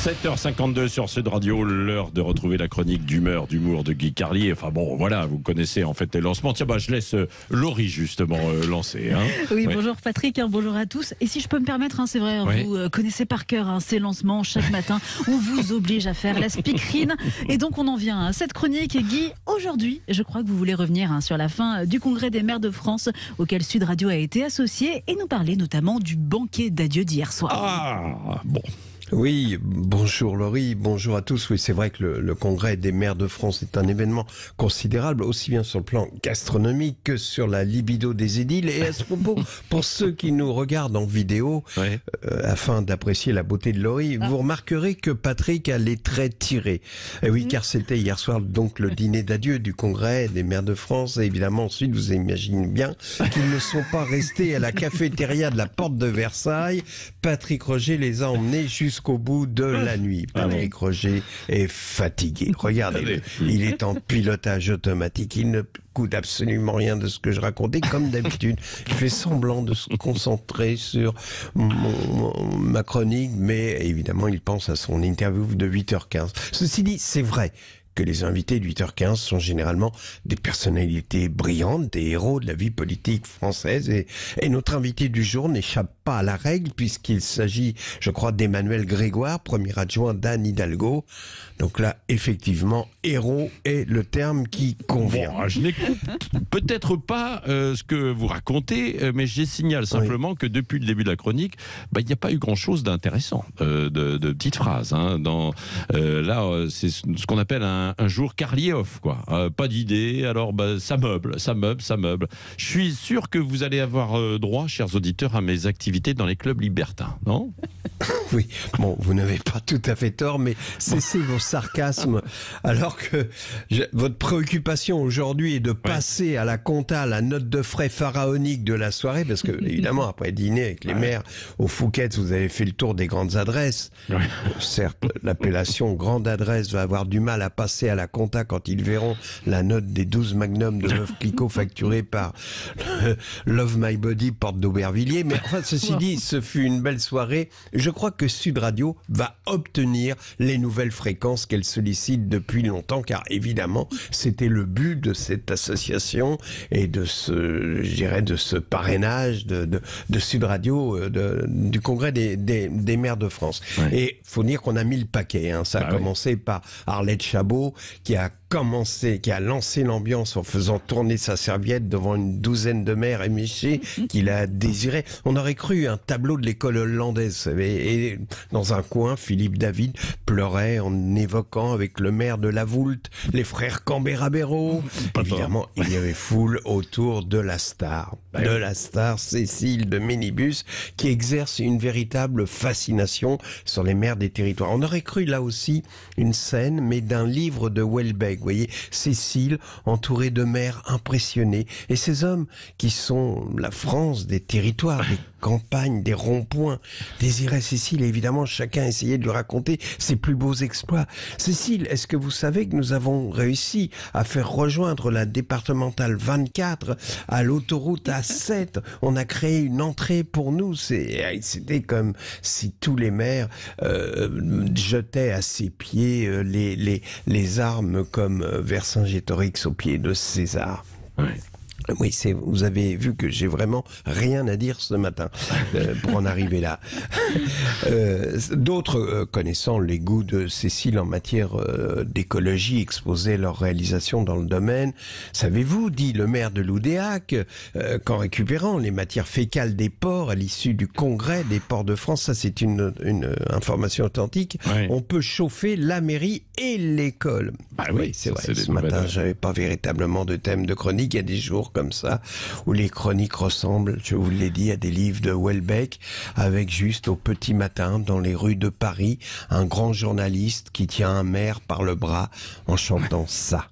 7h52 sur Sud Radio, l'heure de retrouver la chronique d'humour de Guy Carlier. Enfin bon, voilà, vous connaissez en fait les lancements. Tiens, je laisse Laurie justement lancer. Oui, bonjour Patrick, bonjour à tous. Et si je peux me permettre, c'est vrai, vous connaissez par cœur ces lancements chaque matin. On vous oblige à faire la speakerine. Et donc on en vient à cette chronique. Et Guy, aujourd'hui, je crois que vous voulez revenir sur la fin du congrès des maires de France auquel Sud Radio a été associé et nous parler notamment du banquet d'adieu d'hier soir. Ah, bon. Oui, bonjour Laurie, bonjour à tous. Oui, c'est vrai que le congrès des maires de France est un événement considérable, aussi bien sur le plan gastronomique que sur la libido des édiles. Et à ce propos, pour ceux qui nous regardent en vidéo, afin d'apprécier la beauté de Laurie, vous remarquerez que Patrick a les traits tirés. Et oui, car c'était hier soir donc le dîner d'adieu du congrès des maires de France. Et évidemment, ensuite, vous imaginez bien qu'ils ne sont pas restés à la cafétéria de la porte de Versailles. Patrick Roger les a emmenés jusqu'au bout de la nuit. Patrick Roger est fatigué. Regardez, il est en pilotage automatique. Il ne coûte absolument rien de ce que je racontais. Comme d'habitude, il fait semblant de se concentrer sur ma chronique, mais évidemment, il pense à son interview de 8h15. Ceci dit, c'est vrai que les invités de 8h15 sont généralement des personnalités brillantes, des héros de la vie politique française. Et notre invité du jour n'échappe pas à la règle, puisqu'il s'agit, je crois, d'Emmanuel Grégoire, premier adjoint d'Anne Hidalgo. Donc là, effectivement, héros est le terme qui convient. Bon, je n'écoute peut-être pas ce que vous racontez, mais je signale simplement que depuis le début de la chronique, il n'y a pas eu grand-chose d'intéressant, de petites phrases. Là, c'est ce qu'on appelle un jour Carlier off, quoi. Pas d'idée, alors ça meuble. Je suis sûr que vous allez avoir droit, chers auditeurs, à mes activités dans les clubs libertins, non? Oui, bon, vous n'avez pas tout à fait tort, mais cessez vos sarcasmes, alors que votre préoccupation aujourd'hui est de passer à la compta la note de frais pharaonique de la soirée, parce que, évidemment, après dîner avec les maires au Fouquet's, vous avez fait le tour des grandes adresses. Certes, l'appellation grande adresse va avoir du mal à passer à la compta quand ils verront la note des 12 magnums de Veuve Clicquot facturée par Love My Body, porte d'Aubervilliers. Mais enfin, ceci dit, ce fut une belle soirée. Je crois que Sud Radio va obtenir les nouvelles fréquences qu'elle sollicite depuis longtemps, car évidemment, c'était le but de cette association et de ce parrainage de Sud Radio, du congrès des maires de France. Et faut dire qu'on a mis le paquet. Ça a commencé par Arlette Chabot, qui a lancé l'ambiance en faisant tourner sa serviette devant une douzaine de maires éméchés qu'il a désiré. On aurait cru un tableau de l'école hollandaise, vous savez. Et dans un coin, Philippe David pleurait en évoquant avec le maire de La Voulte, les frères Cambérabéro. Évidemment, il y avait foule autour de la star. Cécile de Ménibus, qui exerce une véritable fascination sur les maires des territoires. On aurait cru là aussi une scène, mais d'un livre de Houellebecq. Vous voyez, Cécile entourée de maires impressionnés. Et ces hommes qui sont la France des territoires, des campagnes, des ronds-points, désiraient Cécile. Et évidemment, chacun essayait de lui raconter ses plus beaux exploits. Cécile, est-ce que vous savez que nous avons réussi à faire rejoindre la départementale 24 à l'autoroute A7? On a créé une entrée pour nous. C'était comme si tous les maires jetaient à ses pieds les armes comme Vercingétorix aux pieds de César. Oui, vous avez vu que j'ai vraiment rien à dire ce matin pour en arriver là. D'autres, connaissant les goûts de Cécile en matière d'écologie, exposaient leurs réalisations dans le domaine. Savez-vous, dit le maire de Loudéac, qu'en récupérant les matières fécales des porcs à l'issue du congrès des ports de France, ça c'est une information authentique, on peut chauffer la mairie et l'école. Oui, c'est vrai. Ce matin, j'avais pas véritablement de thème de chronique. Il y a des jours comme ça, où les chroniques ressemblent, je vous l'ai dit, à des livres de Houellebecq, avec juste au petit matin, dans les rues de Paris, un grand journaliste qui tient un maire par le bras en chantant ça.